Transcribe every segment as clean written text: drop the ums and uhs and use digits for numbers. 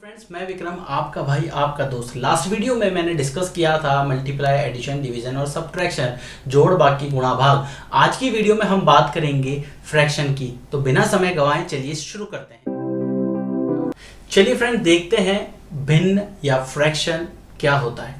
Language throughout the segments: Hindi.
फ्रेंड्स, मैं विक्रम आपका भाई आपका दोस्त। लास्ट वीडियो में मैंने डिस्कस किया था मल्टीप्लाई, एडिशन, डिवीजन और सब्ट्रैक्शन, जोड़, बाकी, गुणा, भाग। आज की वीडियो में हम बात करेंगे फ्रैक्शन की। तो बिना समय गवाएं चलिए शुरू करते हैं। चलिए फ्रेंड, देखते हैं भिन्न या फ्रैक्शन क्या होता है।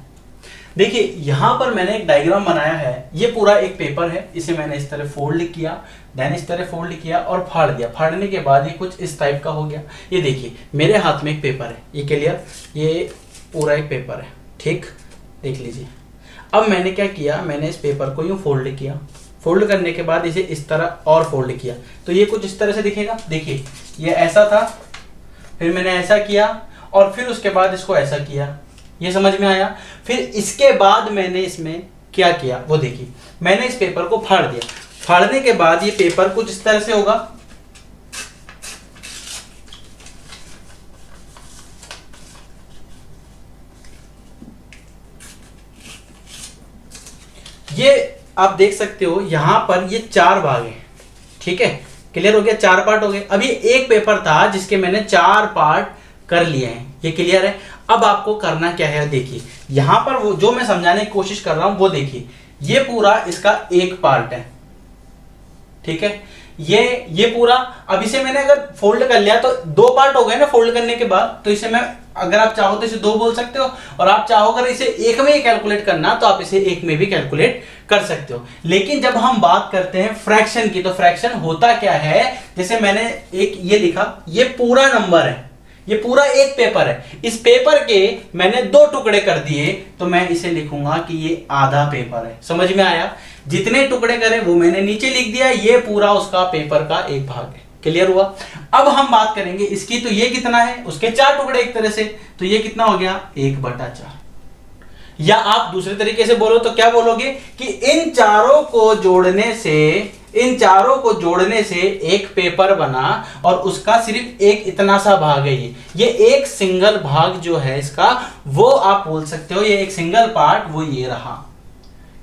देखिए यहाँ पर मैंने एक डायग्राम बनाया है। ये पूरा एक पेपर है, इसे मैंने इस तरह फोल्ड किया, देन इस तरह फोल्ड किया और फाड़ दिया। फाड़ने के बाद ये कुछ इस टाइप का हो गया। ये देखिए मेरे हाथ में एक पेपर है, ये क्लियर, ये पूरा एक पेपर है, ठीक, देख लीजिए। अब मैंने क्या किया, मैंने इस पेपर को यूं फोल्ड किया। फोल्ड करने के बाद इसे इस तरह और फोल्ड किया, तो ये कुछ इस तरह से दिखेगा। देखिए ये ऐसा था, फिर मैंने ऐसा किया और फिर उसके बाद इसको ऐसा किया। ये समझ में आया। फिर इसके बाद मैंने इसमें क्या किया वो देखिए, मैंने इस पेपर को फाड़ दिया। फाड़ने के बाद ये पेपर कुछ इस तरह से होगा। ये आप देख सकते हो यहां पर ये चार भाग हैं, ठीक है, क्लियर हो गया, चार पार्ट हो गए। अभी एक पेपर था जिसके मैंने चार पार्ट कर लिए हैं, ये क्लियर है। अब आपको करना क्या है, देखिए यहां पर वो जो मैं समझाने की कोशिश कर रहा हूं वो देखिए, ये पूरा इसका एक पार्ट है, ठीक है, ये पूरा। अब इसे मैंने अगर फोल्ड कर लिया तो दो पार्ट हो गए ना फोल्ड करने के बाद। तो इसे मैं, अगर आप चाहो तो इसे दो बोल सकते हो, और आप चाहो अगर इसे एक में ही कैलकुलेट करना तो आप इसे एक में भी कैलकुलेट कर सकते हो। लेकिन जब हम बात करते हैं फ्रैक्शन की, तो फ्रैक्शन होता क्या है, जैसे मैंने एक ये लिखा, ये पूरा नंबर है, ये पूरा एक पेपर है। इस पेपर के मैंने दो टुकड़े कर दिए, तो मैं इसे लिखूंगा कि ये आधा पेपर है। समझ में आया। जितने टुकड़े करे वो मैंने नीचे लिख दिया, ये पूरा उसका पेपर का एक भाग है। क्लियर हुआ। अब हम बात करेंगे इसकी, तो ये कितना है, उसके चार टुकड़े एक तरह से, तो ये कितना हो गया, 1/4। या आप दूसरे तरीके से बोलो तो क्या बोलोगे कि इन चारों को जोड़ने से एक पेपर बना और उसका सिर्फ एक इतना सा भाग है। ये एक सिंगल भाग जो है इसका, वो आप बोल सकते हो, ये एक सिंगल पार्ट वो ये रहा।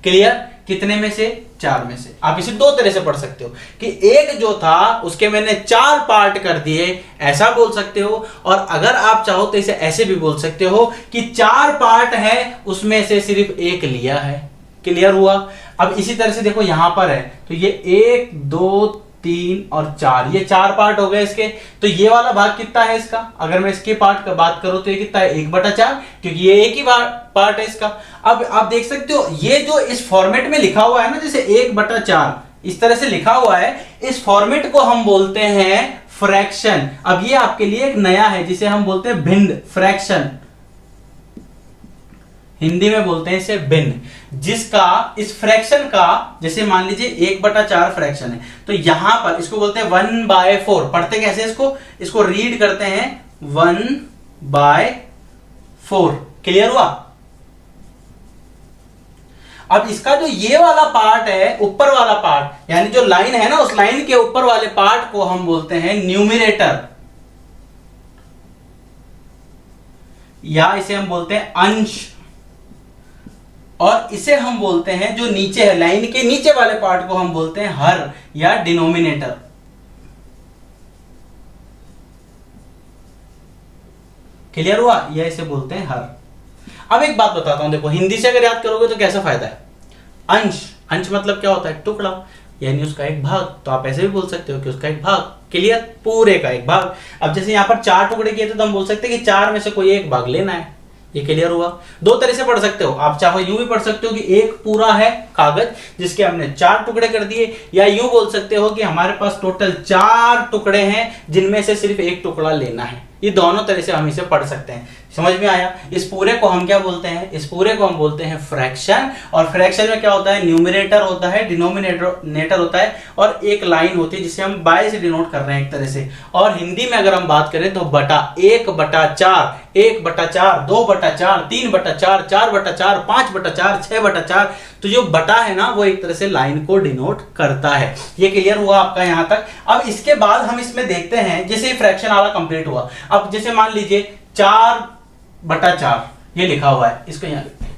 क्लियर। कितने में से, चार में से। आप इसे दो तरह से पढ़ सकते हो कि एक जो था उसके मैंने चार पार्ट कर दिए, ऐसा बोल सकते हो। और अगर आप चाहो तो इसे ऐसे भी बोल सकते हो कि चार पार्ट है उसमें से सिर्फ एक लिया है। क्लियर हुआ। अब इसी तरह से देखो यहां पर है, तो ये 1 2 3 और 4, ये चार पार्ट हो गए इसके। तो ये वाला भाग कितना है इसका, अगर मैं इसके पार्ट का बात करूं तो ये कितना है, 1/4, क्योंकि ये एक ही पार्ट है इसका। अब आप देख सकते हो ये जो इस फॉर्मेट में लिखा हुआ है ना, जैसे 1/4 इस तरह से लिखा हुआ है, इस फॉर्मेट को हम बोलते हैं फ्रैक्शन। अब ये आपके लिए एक नया है जिसे हम बोलते हैं भिन्न फ्रैक्शन, हिंदी में बोलते हैं इसे भिन्न। जिसका इस फ्रैक्शन का, जैसे मान लीजिए 1/4 फ्रैक्शन है, तो यहां पर इसको बोलते हैं 1/4। पढ़ते कैसे इसको रीड करते हैं 1/4। क्लियर हुआ। अब इसका जो ये वाला पार्ट है, ऊपर वाला पार्ट, यानी जो लाइन है ना, उस लाइन के ऊपर वाले पार्ट को हम बोलते हैं न्यूमरेटर, या इसे हम बोलते हैं अंश। और इसे हम बोलते हैं जो नीचे है, लाइन के नीचे वाले पार्ट को हम बोलते हैं हर या डिनोमिनेटर। क्लियर हुआ। या इसे बोलते हैं हर। अब एक बात बताता हूं, देखो हिंदी से अगर याद करोगे तो कैसा फायदा है। अंश, अंश मतलब क्या होता है, टुकड़ा, यानी उसका एक भाग। तो आप ऐसे भी बोल सकते हो कि उसका एक भाग। क्लियर, पूरे का एक भाग। अब जैसे यहां पर चार टुकड़े किए थे तो हम बोल सकते हैं कि चार में से कोई एक भाग लेना है। ये क्लियर हुआ। दो तरह से पढ़ सकते हो, आप चाहो यूं भी पढ़ सकते हो कि एक पूरा है कागज जिसके हमने चार टुकड़े कर दिए, या यूं बोल सकते हो कि हमारे पास टोटल चार टुकड़े हैं जिनमें से सिर्फ एक टुकड़ा लेना है। ये दोनों तरह से हम इसे पढ़ सकते हैं। समझ में आया। इस पूरे को हम क्या बोलते हैं, इस पूरे को हम बोलते हैं फ्रैक्शन। और फ्रैक्शन में क्या होता है, न्यूमरेटर होता है, डिनोमिनेटर होता है, और एक लाइन होती है जिसे हम बाय से डिनोट कर रहे हैं एक तरह से। और हिंदी में अगर हम बात करें तो बटा, 1/4, 1/4, 2/4, 3/4, 4/4, 5/4, 6/4। तो जो बटा है ना, वो एक तरह से लाइन को डिनोट करता है। ये क्लियर हुआ आपका यहां तक। अब इसके बाद हम इसमें देखते हैं, जैसे फ्रैक्शन वाला कंप्लीट हुआ। अब जैसे मान लीजिए 4/4 ये लिखा हुआ है, इसको यहां लिखते हैं,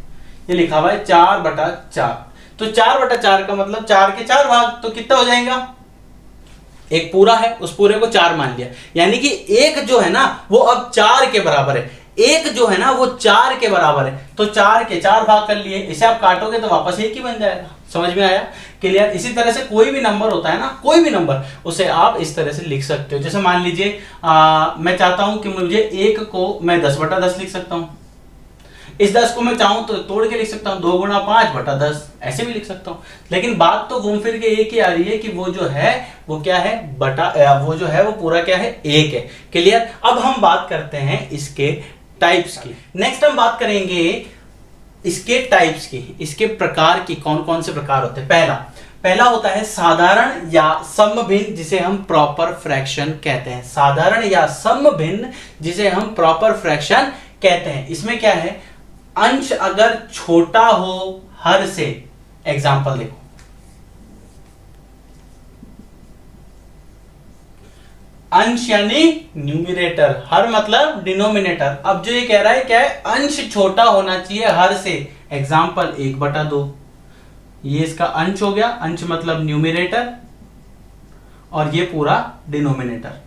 ये लिखा हुआ है 4/4। तो 4/4 का मतलब 4 के 4 भाग, तो कितना हो जाएगा, एक पूरा है, उस पूरे को 4 मान लिया, यानी कि एक जो है ना वो अब 4 के बराबर है, एक जो है ना वो 4 के बराबर है, तो 4 के 4 भाग कर लिए, इसे आप काटोगे तो वापस एक ही बन जाएगा। समझ में आया? क्लियर? इसी तरह से कोई भी नंबर होता है ना, कोई भी नंबर, उसे आप इस तरह से लिख सकते हो। जैसे मान लीजिए मैं चाहता हूं कि मुझे एक को मैं 10/10 लिख सकता हूं, इस 10 को मैं चाहूं तो तोड़ के लिख सकता हूं, 2 × 5/10 ऐसे भी लिख सकता हूं। लेकिन बात तो घूम फिर के एक ही आ रही है कि वो जो है वो क्या है, वो जो है वो पूरा क्या है, एक है। क्लियर? अब हम बात करते हैं इसके टाइप्स की। नेक्स्ट हम बात करेंगे इसके टाइप्स की, इसके प्रकार की, कौन कौन से प्रकार होते हैं। पहला होता है साधारण या समभिन्न, जिसे हम प्रॉपर फ्रैक्शन कहते हैं। साधारण या समभिन्न जिसे हम प्रॉपर फ्रैक्शन कहते हैं। इसमें क्या है, अंश अगर छोटा हो हर से, एग्जांपल देखो, अंश यानी न्यूमरेटर, हर मतलब डिनोमिनेटर। अब जो ये कह रहा है क्या है, अंश छोटा होना चाहिए हर से, एग्जांपल 1/2, ये इसका अंश हो गया, अंश मतलब न्यूमरेटर, और ये पूरा डिनोमिनेटर।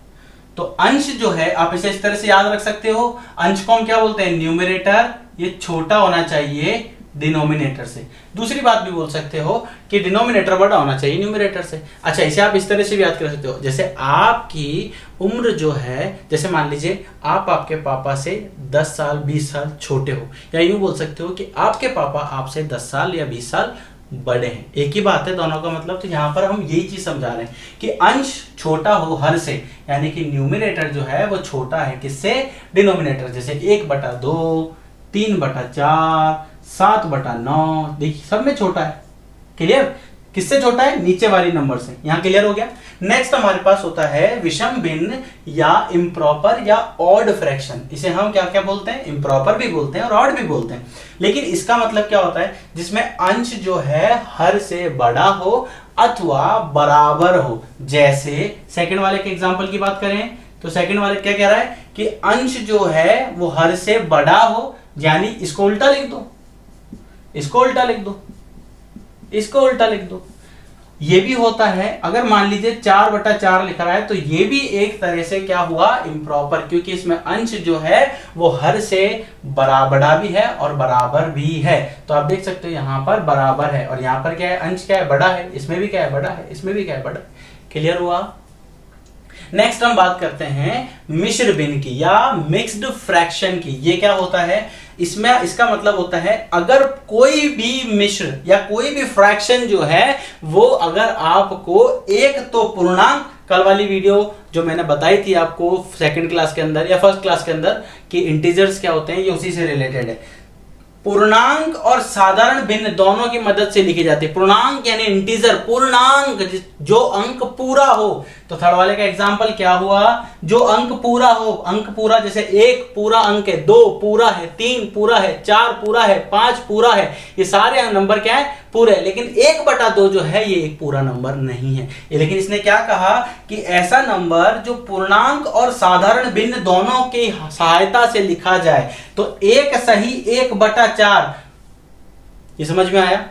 तो अंश जो है आप इसे इस तरह से याद रख सकते हो, अंश को हम क्या बोलते हैं, न्यूमरेटर, ये छोटा होना चाहिए डिनोमिनेटर से। दूसरी बात भी बोल सकते हो कि डिनोमिनेटर बड़ा होना चाहिए न्यूमरेटर से। अच्छा, इसे आप इस तरह से भी याद कर सकते हो, जैसे आपकी उम्र जो है, जैसे मान लीजिए आप आपके पापा से 10 साल 20 साल छोटे हो, या यूं बोल सकते हो कि आपके पापा आपसे 10 साल या 20 साल बड़े हैं। एक ही बात है दोनों का मतलब। तो यहां पर हम यही चीज समझा रहे हैं कि अंश छोटा हो हर से, यानी कि न्यूमरेटर जो है वो छोटा है किससे, डिनोमिनेटर। जैसे 1/2, 3/4, 7/9, देखिए सब में छोटा है। क्लियर? किससे छोटा है, नीचे वाली नंबर से। यहां क्लियर हो गया। नेक्स्ट हमारे पास होता है विषम भिन्न या इम्प्रॉपर या ऑड फ्रैक्शन। इसे हम क्या क्या बोलते हैं, इम्प्रॉपर भी बोलते हैं और ऑड भी बोलते हैं। लेकिन इसका मतलब क्या होता है, जिसमें अंश जो है हर से बड़ा हो अथवा बराबर हो। जैसे सेकंड वाले के एग्जांपल की बात करें तो सेकंड वाले क्या कह रहा है कि अंश जो है वो हर से बड़ा हो, यानी इसको उल्टा लिख दो, इसको उल्टा लिख दो, इसको उल्टा लिख दो। ये भी होता है, अगर मान लीजिए 4/4 लिख रहा है तो ये भी एक तरह से क्या हुआ, इम्प्रॉपर, क्योंकि इसमें अंश जो है वो हर से बड़ा भी है और बराबर भी है। तो आप देख सकते हो यहां पर बराबर है और यहां पर क्या है, अंश क्या है, बड़ा है, इसमें भी क्या है, बड़ा है, इसमें भी क्या है, बड़ा है। क्लियर हुआ? नेक्स्ट हम बात करते हैं मिश्र भिन्न की या मिक्स्ड फ्रैक्शन की। ये क्या होता है, इसमें इसका मतलब होता है अगर कोई भी मिश्र या कोई भी फ्रैक्शन जो है वो अगर आपको एक तो पूर्णांक, कल वाली वीडियो जो मैंने बताई थी आपको सेकंड क्लास के अंदर या फर्स्ट क्लास के अंदर कि इंटीजर्स क्या होते हैं, ये उसी से रिलेटेड है। पूर्णांक और साधारण भिन्न दोनों की मदद से लिखी जाती है। पूर्णांक यानी इंटीजर, पूर्णांक जो अंक पूरा हो। तो थर्ड वाले का एग्जांपल क्या हुआ, जो अंक पूरा हो, अंक पूरा जैसे 1 पूरा अंक है, 2 पूरा है, 3 पूरा है, 4 पूरा है, 5 पूरा है, ये सारे नंबर क्या है, पूरे। लेकिन 1/2 जो है ये एक पूरा नंबर नहीं है। लेकिन इसने क्या कहा कि ऐसा नंबर जो पूर्णांक और साधारण भिन्न दोनों की सहायता से लिखा जाए, तो 1 सही 1/4, ये समझ में आया,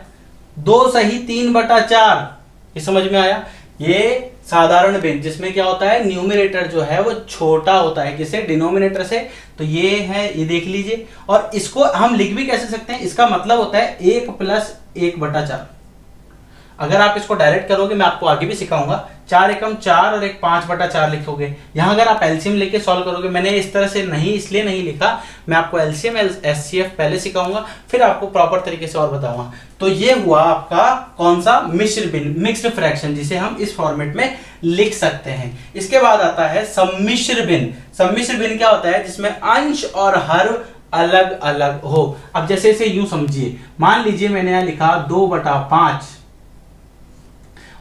2 सही 3/4, ये समझ में आया। ये साधारण भिन्न जिसमें क्या होता है, न्यूमरेटर जो है वो छोटा होता है किसे, डिनोमिनेटर से। तो ये है, ये देख लीजिए। और इसको हम लिख भी कैसे सकते हैं, इसका मतलब होता है 1 + 1/4। अगर आप इसको डायरेक्ट करोगे, मैं आपको आगे भी सिखाऊंगा, 4 एकम 4 और 1 5/4 लिखोगे। यहां अगर आप एलसीएम लेके सॉल्व करोगे, मैंने इस तरह से नहीं इसलिए नहीं लिखा, मैं आपको एलसीएम एचसीएफ पहले सिखाऊंगा, फिर आपको प्रॉपर तरीके से और बताऊंगा। तो ये हुआ आपका कौन सा, मिश्र भिन्न, मिक्स्ड फ्रैक्शन, जिसे हम इस फॉर्मेट में लिख सकते हैं। इसके बाद आता है सम्मिश्र भिन्न। सम्मिश्र भिन्न क्या होता है, जिसमें अंश और हर अलग अलग हो। अब जैसे इसे यूं समझिए, मान लीजिए मैंने यहां लिखा 2/5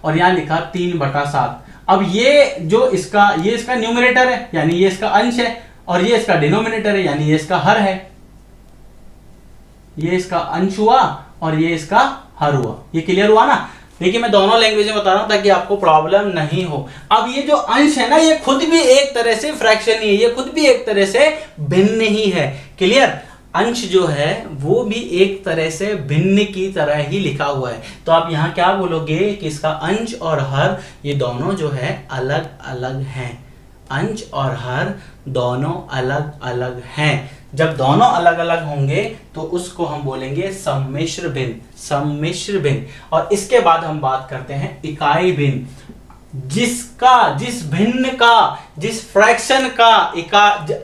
और यहां लिखा 3/7। अब ये जो इसका, ये इसका न्यूमरेटर है यानी ये इसका अंश है, और ये इसका डिनोमिनेटर है यानी ये इसका हर है। ये इसका अंश हुआ और ये इसका हर हुआ। ये क्लियर हुआ ना? देखिए मैं दोनों लैंग्वेज में बता रहा हूं ताकि आपको प्रॉब्लम नहीं हो। अब ये जो अंश है ना, ये खुद भी एक तरह से फ्रैक्शन ही है, ये खुद भी एक तरह से भिन्न ही है। क्लियर? अंश जो है वो भी एक तरह से भिन्न की तरह ही लिखा हुआ है। तो आप यहाँ क्या बोलोगे कि इसका अंश और हर ये दोनों जो है अलग अलग हैं। अंश और हर दोनों अलग अलग हैं। जब दोनों अलग अलग होंगे तो उसको हम बोलेंगे सम्मिश्र भिन्न। सम्मिश्र भिन्न। और इसके बाद हम बात करते हैं इकाई भिन्न। जिस भिन्न का, जिस फ्रैक्शन का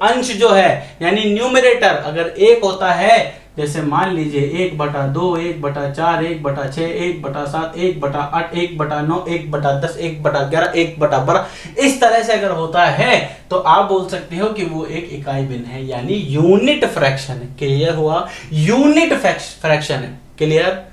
अंश जो है यानी न्यूमरेटर अगर एक होता है, जैसे मान लीजिए 1/2, 1/4, 1/6, 1/7, 1/8, 1/9, 1/10, 1/11, 1/12, इस तरह से अगर होता है तो आप बोल सकते हो कि वो एक इकाई भिन्न है, यानी यूनिट फ्रैक्शन है। क्लियर हुआ? यूनिट फ्रैक्शन है। क्लियर?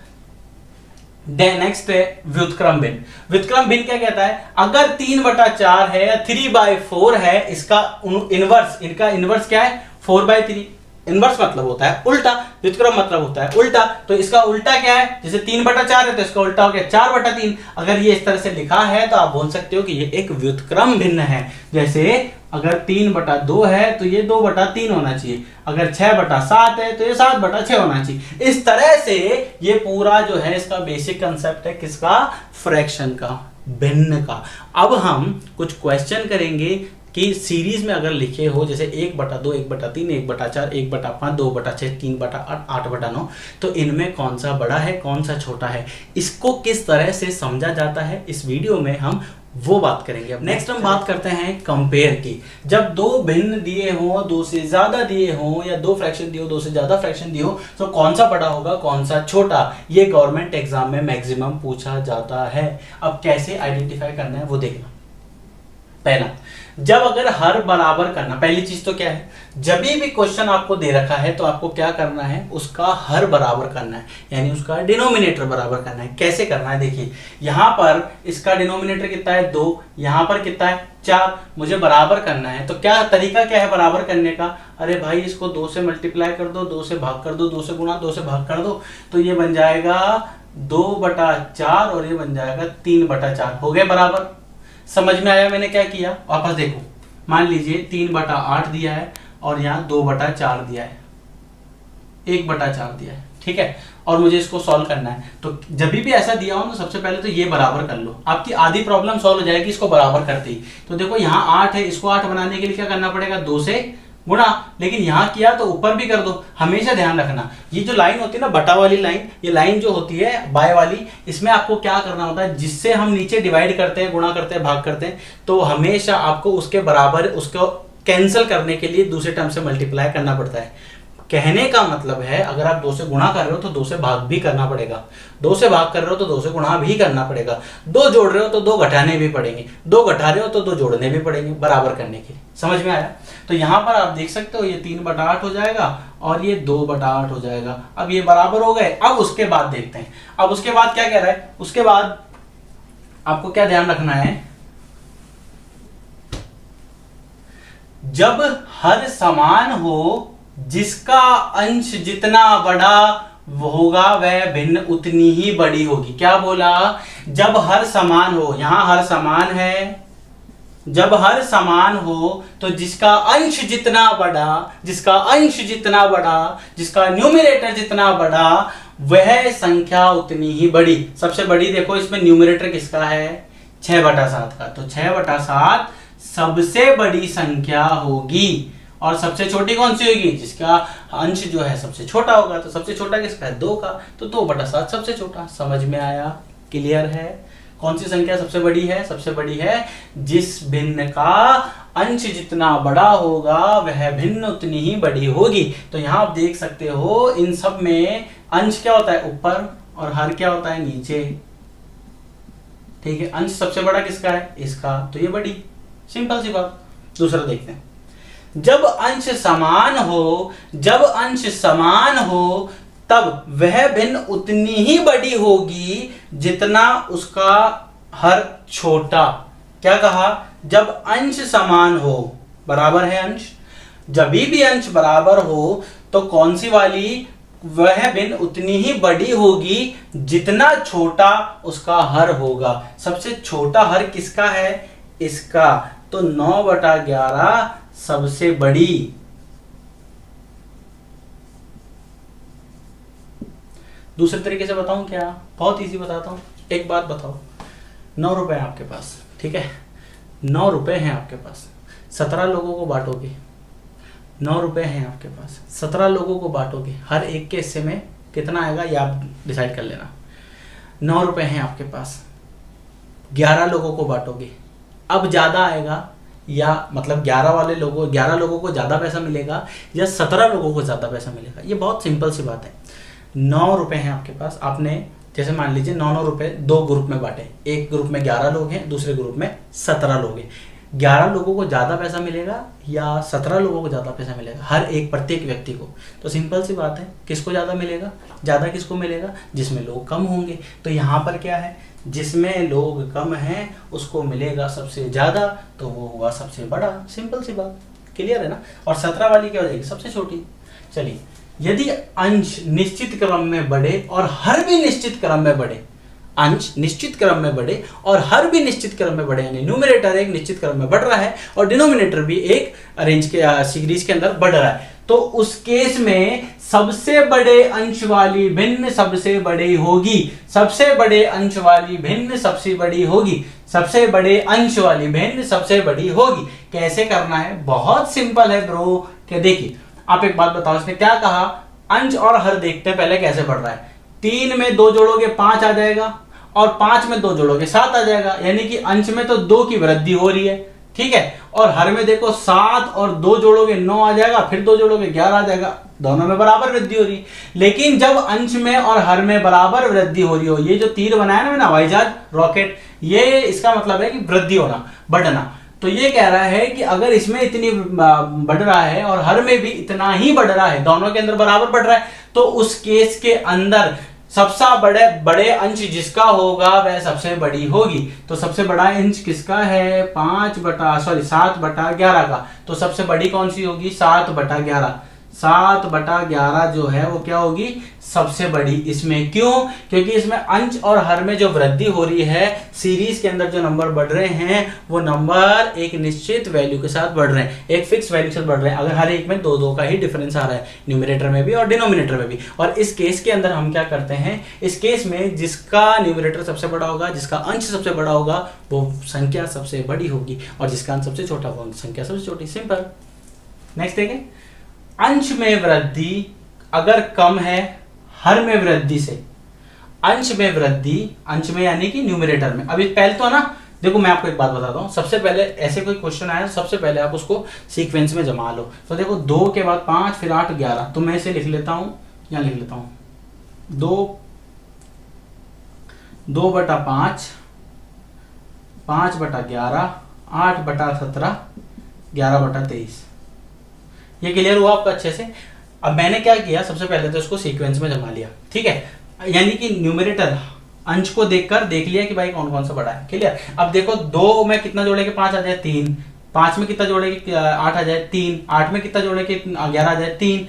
नेक्स्ट है व्युत्क्रम भिन्न। व्युत्क्रम भिन्न क्या कहता है? अगर 3/4 है या 3/4 है, इसका इनवर्स, इनका इनवर्स क्या है? 4/3। इनवर्स मतलब होता है उल्टा, व्युत्क्रम मतलब होता है उल्टा। तो इसका उल्टा क्या है? जैसे 3/4 है तो इसका उल्टा हो गया 4/3। अगर ये इस तरह से लिखा है तो आप बोल सकते हो कि ये एक व्युत्क्रम भिन्न है। जैसे अगर 3/2 है तो ये 2/3 होना चाहिए, अगर 6/7 है तो ये 7/6 होना चाहिए। इस तरह से ये पूरा जो है इसका बेसिक कंसेप्ट है किसका? फ्रैक्शन का, भिन्न का। अब हम कुछ क्वेश्चन करेंगे कि सीरीज में अगर लिखे हो जैसे 1/2, 1/3, 1/4, 1/5, 2/6, 3/8, 8/9, तो इनमें कौन सा बड़ा है, कौन सा छोटा है, इसको किस तरह से समझा जाता है, इस वीडियो में हम वो बात करेंगे। अब नेक्स्ट हम बात करते हैं कंपेयर की। जब दो भिन्न दिए हो, दो से ज्यादा दिए हो, या दो फ्रैक्शन दिए हो, दो से ज्यादा फ्रैक्शन दिए हो, तो कौन सा बड़ा होगा, कौन सा छोटा, ये गवर्नमेंट एग्जाम में मैक्सिमम पूछा जाता है। अब कैसे आइडेंटिफाई करना है वो देखना। पहला, जब अगर हर बराबर करना, पहली चीज तो क्या है, जब भी क्वेश्चन आपको दे रखा है तो आपको क्या करना है, उसका हर बराबर करना है, यानी उसका डिनोमिनेटर बराबर करना है। कैसे करना है? देखिए यहां पर इसका डिनोमिनेटर कितना है 2, यहां पर कितना है 4, मुझे बराबर करना है। तो क्या तरीका क्या है बराबर करने का? अरे भाई इसको 2 से मल्टीप्लाई कर दो, 2 से भाग कर दो, 2 से गुणा, 2 से भाग कर दो, तो ये बन जाएगा 2/4 और ये बन जाएगा 3/4। हो गए बराबर। समझ में आया मैंने क्या किया? वापस देखो, मान लीजिए 3/8 दिया है और यहाँ 2/4 दिया है, 1/4 दिया है, ठीक है, और मुझे इसको सॉल्व करना है। तो जब भी ऐसा दिया हो तो सबसे पहले तो ये बराबर कर लो, आपकी आधी प्रॉब्लम सॉल्व हो जाएगी इसको बराबर करते ही। तो देखो यहाँ 8 है, इसको 8 बनाने के लिए क्या करना पड़ेगा? 2 से गुणा, लेकिन यहां किया तो ऊपर भी कर दो। हमेशा ध्यान रखना, ये जो लाइन होती है ना बटा वाली लाइन, ये लाइन जो होती है बाय वाली, इसमें आपको क्या करना होता है, जिससे हम नीचे डिवाइड करते हैं, गुणा करते हैं, भाग करते हैं, तो हमेशा आपको उसके बराबर, उसको कैंसिल करने के लिए दूसरे टर्म से मल्टीप्लाई करना पड़ता है। कहने का मतलब है अगर आप 2 से गुणा कर रहे हो तो 2 से भाग भी करना पड़ेगा, 2 से भाग कर रहे हो तो 2 से गुणा भी करना पड़ेगा, 2 जोड़ रहे हो तो 2 घटाने भी पड़ेंगे, 2 घटा रहे हो तो 2 जोड़ने भी पड़ेंगे बराबर करने के लिए। समझ में आया? तो यहां पर आप देख सकते हो ये 3/8 हो जाएगा और ये 2/8 हो जाएगा। अब ये बराबर हो गए। अब उसके बाद देखते हैं, अब उसके बाद क्या कह रहा है? उसके बाद आपको क्या ध्यान रखना है, जब हर समान हो, जिसका अंश जितना बड़ा होगा वह भिन्न उतनी ही बड़ी होगी। क्या बोला? जब हर समान हो, यहां हर समान है, जब हर समान हो तो जिसका अंश जितना बड़ा, जिसका अंश जितना बड़ा, जिसका न्यूमरेटर जितना बड़ा, वह संख्या उतनी ही बड़ी। सबसे बड़ी देखो इसमें न्यूमरेटर किसका है? 6/7 का। तो 6/7 सबसे बड़ी संख्या होगी। और सबसे छोटी कौन सी होगी? जिसका अंश जो है सबसे छोटा होगा। तो सबसे छोटा किसका है? 2 का। तो 2/7 सबसे छोटा। समझ में आया? क्लियर है? कौन सी संख्या सबसे बड़ी है? सबसे बड़ी है जिस भिन्न का अंश जितना बड़ा होगा वह भिन्न उतनी ही बड़ी होगी। तो यहां आप देख सकते हो इन सब में अंश क्या होता है? ऊपर, और हर क्या होता है? नीचे। ठीक है, अंश सबसे बड़ा किसका है? इसका। तो ये बड़ी, सिंपल सी बात। दूसरा देखते हैं, जब अंश समान हो, जब अंश समान हो तब वह भिन्न उतनी ही बड़ी होगी जितना उसका हर छोटा। क्या कहा? जब अंश समान हो, बराबर है अंश, जब भी अंश बराबर हो तो कौन सी वाली? वह भिन्न उतनी ही बड़ी होगी जितना छोटा उसका हर होगा। सबसे छोटा हर किसका है? इसका। तो 9/11 सबसे बड़ी। दूसरे तरीके से बताऊं क्या? बहुत इजी बताता हूँ। एक बात बताओ, 9 रुपए हैं आपके पास, ठीक है, 9 रुपए हैं आपके पास, 17 लोगों को बांटोगे, 9 रुपए हैं आपके पास, 17 लोगों को बांटोगे, हर एक के हिस्से में कितना आएगा ये आप डिसाइड कर लेना। 9 रुपए हैं आपके पास, 11 लोगों को बांटोगे, अब ज्यादा आएगा या मतलब 11 लोगों को ज्यादा पैसा मिलेगा या 17 लोगों को ज्यादा पैसा मिलेगा? ये बहुत सिंपल सी बात है। 9 रुपए हैं आपके पास, आपने जैसे मान लीजिए 9 रुपए 2 ग्रुप में बांटे, एक ग्रुप में 11 लोग हैं, दूसरे ग्रुप में 17 लोग हैं। 11 लोगों को ज्यादा पैसा मिलेगा या 17 लोगों को ज्यादा पैसा मिलेगा? हर एक प्रत्येक व्यक्ति को। तो सिंपल सी बात है, किसको ज्यादा मिलेगा? ज्यादा किसको मिलेगा? जिसमें लोग कम होंगे। तो यहाँ पर क्या है, जिसमें लोग कम हैं उसको मिलेगा सबसे ज्यादा, तो वो हुआ सबसे बड़ा। सिंपल सी बात, क्लियर है ना? और 17 वाली क्या हो जाएगी? सबसे छोटी। चलिए, यदि अंश निश्चित क्रम में बढ़े और हर भी निश्चित क्रम में बढ़े, अंश निश्चित क्रम में बढ़े और हर भी निश्चित क्रम में बढ़े, यानी न्यूमरेटर एक निश्चित क्रम में बढ़ रहा है और डिनोमिनेटर भी एक रेंज के सीरीज के अंदर बढ़ रहा है, तो उस केस में सबसे बड़े अंश वाली भिन्न सबसे बड़ी होगी। सबसे बड़े अंश वाली भिन्न सबसे बड़ी होगी। सबसे बड़े अंश वाली भिन्न सबसे बड़ी होगी। कैसे करना है? बहुत सिंपल है ब्रो। क्या देखिए, आप एक बात बताओ, इसने क्या कहा? अंश और हर देखते हैं पहले कैसे बढ़ रहा है। 3 में 2 जोड़ोगे 5 आ जाएगा और 5 में 2 जोड़ोगे 7 आ जाएगा, यानी कि अंश में तो 2 की वृद्धि हो रही है, ठीक है। और हर में देखो 7 और 2 जोड़ोगे 9 आ जाएगा, फिर 2 जोड़ोगे 11 आ जाएगा, दोनों में बराबर वृद्धि हो रही है। लेकिन जब अंश में और हर में बराबर वृद्धि हो रही हो, ये जो तीर बनाया ना मैंने, हवाई जहाज, रॉकेट, ये इसका मतलब है कि वृद्धि होना, बढ़ना। तो ये कह रहा है कि अगर इसमें इतनी बढ़ रहा है और हर में भी इतना ही बढ़ रहा है, दोनों के अंदर बराबर बढ़ रहा है, तो उस केस के अंदर सबसे बड़े अंश जिसका होगा वह सबसे बड़ी होगी। तो सबसे बड़ा अंश किसका है? 7/11 का। तो सबसे बड़ी कौन सी होगी? 7/11। 7/11 जो है वो क्या होगी? सबसे बड़ी। इसमें क्यों? क्योंकि इसमें अंश और हर में जो वृद्धि हो रही है, सीरीज के अंदर जो नंबर बढ़ रहे हैं वो नंबर एक निश्चित वैल्यू के साथ बढ़ रहे हैं, एक फिक्स वैल्यू के साथ बढ़ रहे हैं। अगर हर एक में 2-2 का ही डिफरेंस आ रहा है, न्यूमरेटर में भी और डिनोमिनेटर में भी। और इस केस के अंदर हम क्या करते हैं? इस केस में जिसका न्यूमरेटर सबसे बड़ा होगा, जिसका अंश सबसे बड़ा होगा, वो संख्या सबसे बड़ी होगी, और जिसका अंश सबसे छोटा होगा संख्या सबसे छोटी। सिंपल। नेक्स्ट देखें, अंश में वृद्धि अगर कम है हर में वृद्धि से, अंश में वृद्धि, अंश में यानी कि न्यूमरेटर में। अभी पहले तो ना देखो, मैं आपको एक बात बताता हूं, सबसे पहले ऐसे कोई क्वेश्चन आया, सबसे पहले आप उसको सीक्वेंस में जमा लो। तो देखो 2 के बाद 5, फिर 8, 11। तो मैं इसे लिख लेता हूं, यहां लिख लेता हूं, 2/5, 5/11, 8/17, 11/23। ये क्लियर हुआ आपका अच्छे से? अब मैंने क्या किया, सबसे पहले तो इसको सीक्वेंस में जमा लिया, ठीक है, यानी कि न्यूमरेटर अंश को देखकर देख लिया कि भाई कौन कौन सा बड़ा है। क्लियर? अब देखो 2 में कितना जोड़ेंगे? 5 आ जाए 3, 5 में कितना जोड़ेंगे? 8 आ जाए 3, 8 में कितना जोड़ेंगे? 11 आ जाए 3।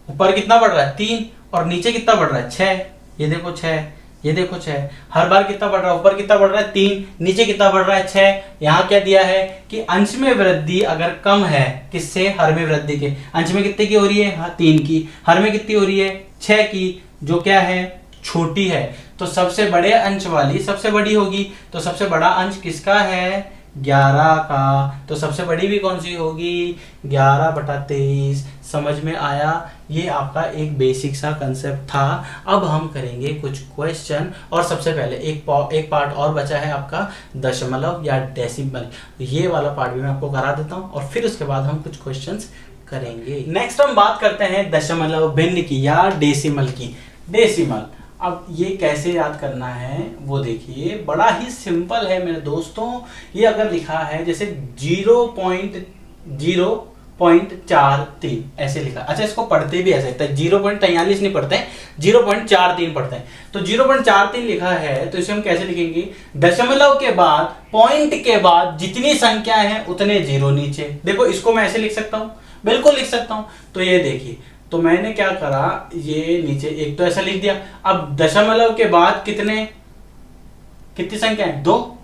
ऊपर कितना बढ़ रहा है? 3, और नीचे कितना बढ़ रहा है? 6। ये देखो 6, ये देखो 6। हर बार कितना बढ़ रहा है? ऊपर कितना बढ़ रहा है? 3, नीचे कितना बढ़ रहा है? 6। यहाँ क्या दिया है कि अंश में वृद्धि अगर कम है, किससे? हर में वृद्धि के। अंश में कितने की हो रही है? 3 की। हर में कितनी हो रही है? 6 की, जो क्या है? छोटी है। तो सबसे बड़े अंश वाली सबसे बड़ी होगी। तो सबसे बड़ा अंश किसका है? 11 का। तो सबसे बड़ी भी कौन सी होगी? 11/23। समझ में आया? ये आपका एक बेसिक सा कंसेप्ट था। अब हम करेंगे कुछ क्वेश्चन, और सबसे पहले एक पार्ट और बचा है आपका, दशमलव या डेसिमल। ये वाला पार्ट भी मैं आपको करा देता हूँ, और फिर उसके बाद हम कुछ क्वेश्चंस करेंगे। नेक्स्ट हम बात करते हैं दशमलव भिन्न की या डेसिमल की। डेसिमल, अब ये कैसे याद करना है वो देखिए, बड़ा ही सिंपल है मेरे दोस्तों। ये अगर लिखा है जैसे 0.43 ऐसे लिखा, अच्छा इसको पढ़ते भी ऐसे, 0.43 नहीं पढ़ते हैं, 0.43 पढ़ते हैं। तो 0.43 लिखा है, तो इसे हम कैसे लिखेंगे? दशमलव के बाद, पॉइंट के बाद जितनी संख्याएं हैं उतने जीरो नीचे। देखो इसको मैं ऐसे लिख सकता हूं, बिल्कुल लिख सकता हूं। तो ये देखिए, तो मैंने क्या करा, ये नीचे एक तो ऐसा लिख दिया। अब दशमलव के बाद कितनी संख्या है? 2।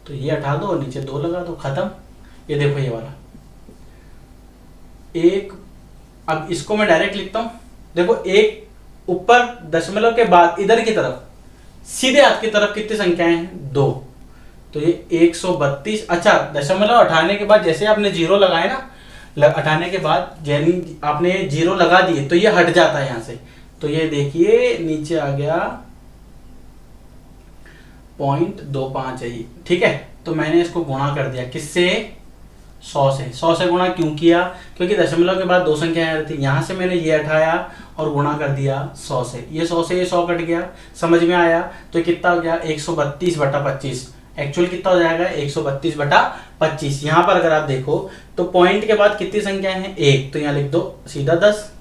तो ये हटा दो और नीचे 2 लगा दो, खत्म। ये देखो ये वाला 1। अब इसको मैं डायरेक्ट लिखता हूं, देखो 1 ऊपर दशमलव के बाद इधर की तरफ सीधे हाथ की तरफ कितनी संख्याएं हैं? 2। तो ये 132। अच्छा, दशमलव हटाने के बाद जैसे आपने जीरो लगाए ना, हटाने के बाद यानी आपने जीरो लगा दिए तो ये हट जाता है यहां से। तो ये देखिए नीचे आ गया 0.25 है ये, ठीक है। तो मैंने इसको गुणा कर दिया किससे? 100 से। 100 से गुणा क्यों किया? क्योंकि दशमलव के बाद दो संख्याएं आ रही थी, यहां से मैंने ये हटाया और गुणा कर दिया 100 से। ये 100 से ये 100 कट गया, समझ में आया? तो कितना हो गया? 132/25। एक्चुअल कितना हो जाएगा? 132/25। यहां पर अगर आप देखो तो पॉइंट के बाद कितनी संख्याएं हैं? 1, तो यहां लिख दो सीधा 10,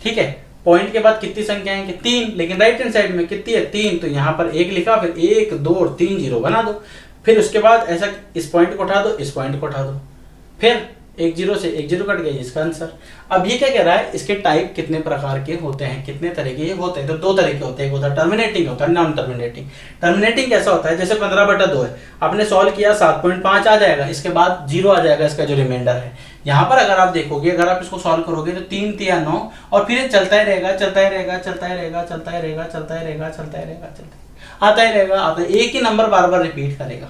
ठीक है। पॉइंट के बाद कितनी संख्याएं हैं? 3, लेकिन राइट हैंड साइड में कितनी है? 3, तो यहां पर 1 लिखा, फिर 1 2 और 3 जीरो बना दो। फिर उसके बाद ऐसा इस पॉइंट को उठा दो, इस पॉइंट को उठा दो, फिर 1 0 से 1 0 कट गया, इसका आंसर। अब ये क्या कह रहा है? इसके टाइप कितने प्रकार के होते हैं, कितने तरह के होते हैं? तो 2 तरह के होते हैं, एक होता है टर्मिनेटिंग, होता है नॉन टर्मिनेटिंग। टर्मिनेटिंग कैसा होता है? जैसे 15/2 है, आपने सॉल्व किया 7.5 आ जाएगा, इसके बाद 0 आ जाएगा इसका जो रिमाइंडर है। यहाँ पर अगर आप देखोगे, अगर आप इसको सॉल्व करोगे तो 3 3 9 और फिर ये चलता ही रहेगा, चलता ही रहेगा, चलता ही रहेगा, चलता ही रहेगा, चलता ही रहेगा, चलता ही रहेगा, आता ही रहेगा, आता एक ही नंबर बार बार रिपीट करेगा,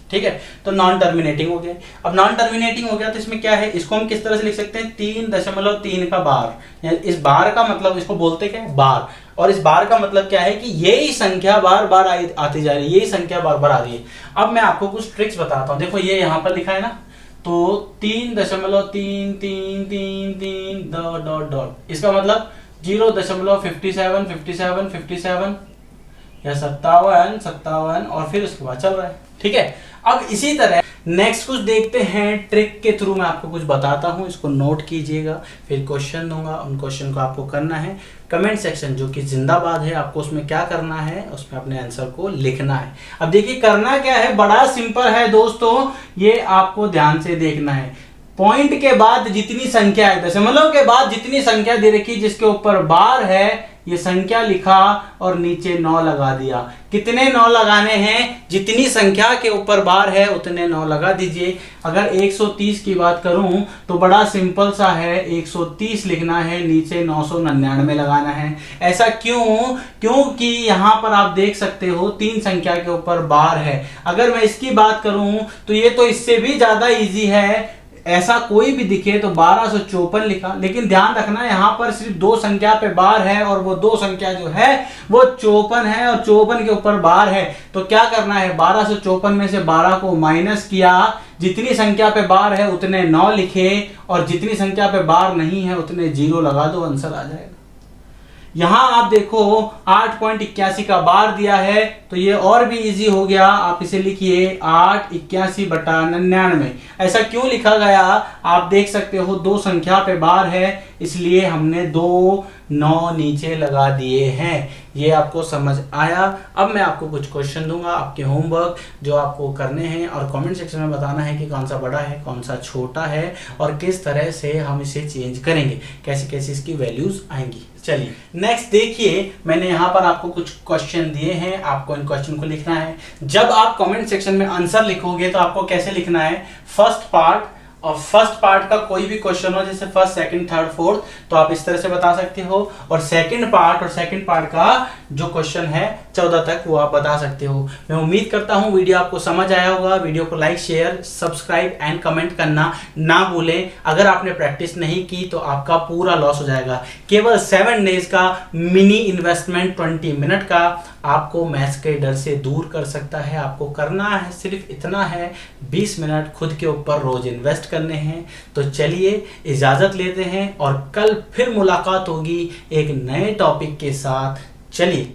ठीक है। तो नॉन टर्मिनेटिंग हो गया। अब नॉन टर्मिनेटिंग हो गया तो इसमें क्या है? इसको हम किस तरह से लिख सकते हैं? 3.3 का बार, यानी इस बार का मतलब इसको बोलते क्या है? बार। और इस बार का मतलब क्या है कि यही संख्या बार बार आती जा रही है, यही संख्या बार बार आ रही है। अब मैं आपको कुछ ट्रिक्स बताता हूं। देखो ये यहां पर लिखा है ना, तो 3.333 डॉट डॉट डॉट, इसका मतलब 0.57 57 57 या 57 57 और फिर उसके बाद चल रहा है, ठीक है। अब इसी तरह नेक्स्ट कुछ देखते हैं, ट्रिक के थ्रू मैं आपको कुछ बताता हूं, इसको नोट कीजिएगा, फिर क्वेश्चन दूंगा, उन क्वेश्चन को आपको करना है कमेंट सेक्शन जो कि जिंदाबाद है, आपको उसमें क्या करना है? उसमें अपने आंसर को लिखना है। अब देखिए करना क्या है, बड़ा सिंपल है दोस्तों, ये आपको ध्यान से देखना है। पॉइंट के बाद जितनी संख्या है, दशमलव के बाद जितनी संख्या दे रखी जिसके ऊपर बार है, ये संख्या लिखा और नीचे 9 लगा दिया। कितने 9 लगाने हैं? जितनी संख्या के ऊपर बार है उतने 9 लगा दीजिए। अगर 130 की बात करूं तो बड़ा सिंपल सा है, 130 लिखना है, नीचे 999 लगाना है। ऐसा क्यों? क्योंकि यहां पर आप देख सकते हो 3 संख्या के ऊपर बार है। अगर मैं इसकी बात करूं तो ये तो इससे भी ज्यादा इजी है, ऐसा कोई भी दिखे तो 1254 लिखा, लेकिन ध्यान रखना यहां पर सिर्फ 2 संख्या पे बार है और वो 2 संख्या जो है वो 54 है और 54 के ऊपर बार है। तो क्या करना है? 1254 में से 12 को माइनस किया, जितनी संख्या पे बार है उतने 9 लिखे और जितनी संख्या पे बार नहीं है उतने 0 लगा दो, आंसर आ जाएगा। यहां आप देखो 8.81 का बार दिया है तो ये और भी इजी हो गया, आप इसे लिखिए 881/99। ऐसा क्यों लिखा गया? आप देख सकते हो 2 संख्या पे बार है, इसलिए हमने 2 9 नीचे लगा दिए हैं। ये आपको समझ आया? अब मैं आपको कुछ क्वेश्चन दूंगा, आपके होमवर्क जो आपको करने हैं, और कमेंट सेक्शन में बताना है कि कौन सा बड़ा है, कौन सा छोटा है और किस तरह से हम इसे चेंज करेंगे, कैसे कैसे इसकी वैल्यूज आएंगी। चलिए नेक्स्ट देखिए, मैंने यहाँ पर आपको कुछ क्वेश्चन दिए हैं, आपको इन क्वेश्चन को लिखना है। जब आप कमेंट सेक्शन में आंसर लिखोगे तो आपको कैसे लिखना है? फर्स्ट पार्ट, और फर्स्ट पार्ट का कोई भी क्वेश्चन हो, जैसे फर्स्ट सेकंड थर्ड फोर्थ, तो आप इस तरह से बता सकते हो। और सेकंड पार्ट का जो क्वेश्चन है 14 तक, वो आप बता सकते हो। मैं उम्मीद करता हूं वीडियो आपको समझ आया होगा। वीडियो को like share subscribe and comment करना ना भूलें। अगर आपने प्रैक्टिस नहीं की तो आपका पूरा लॉस हो जाएगा। केवल 7 डेज का मिनी इन्वेस्टमेंट 20 मिनट का आपको मैथ्स के डर से दूर कर सकता है। आपको करना है सिर्फ इतना है, 20 मिनट खुद के ऊपर रोज इन्वेस्ट करने हैं। तो चलिए इजाजत लेते हैं और कल फिर मुलाकात होगी एक नए टॉपिक के साथ। चलिए।